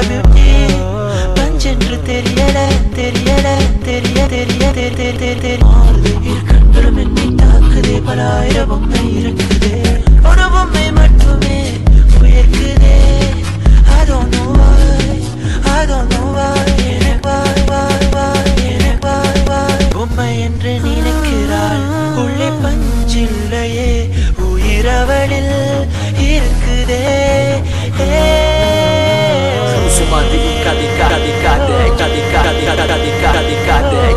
beauty பஞ்சென்று தெரியல தெரியல தெரிய தெரிய தெரிய இரு கண்களும் என்னை தாக்குதே பல ஆயிரம் பொம்மை இருக்குதே ஒரு பொம்மை மட்டுமே உயர்க்குதே I don't know why I don't know why பொம்மை என்று நினைக்கிறாள் உள்ளே பஞ்சில்லையே உயிரவளில் இருக்குதே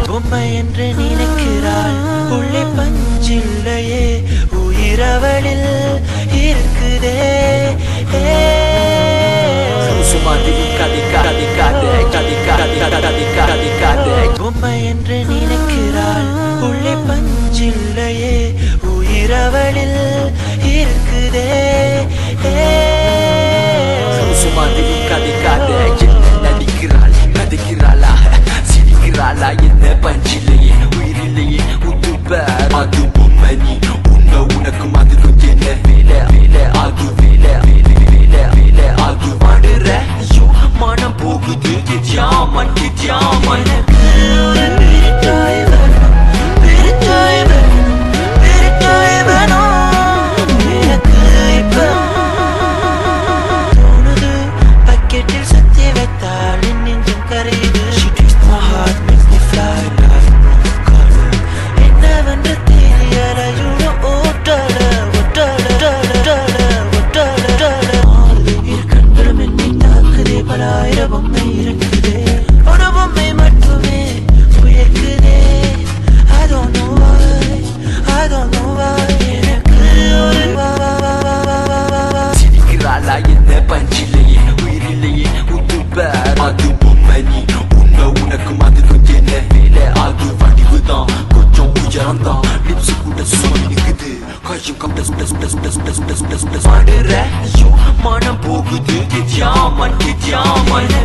பொம்மை என்று நினைக்கிறாள் உள்ளே பஞ்சில்லையே உயிரவளில் இருக்குதே பொம்மை என்று நினைக்கிறாள் உள்ளே பஞ்சில்லையே உயிரவளில் இருக்குதே என்ன பஞ்சில்லையே உயிரில்லையே உத்துப்பார் அது பொம்மை நீ உன்ன உனக்கும் அதுக்கும் என்ன வேலை வேலை அது வேலை வேலை வேலை அது வாடுற ஐயோ மனம் போகுது கிஜாமன் கிஜாமன் என்ன பஞ்சில்லையே உயிரில்லையே உத்துப்பார் அது பொம்மை நீ உன்ன உனக்கும் அதுக்கும் என்ன வேலை அது வடிவுதான் கொஞ்சம் உயரம்தான் லிப்ஸ் கூட சுமக்குது கையும் கப்ட சுட சுட சுட சுட சுட சுட சுட சுட ஐயோ மனம் போகுது கிஜாமன் கிஜாமன்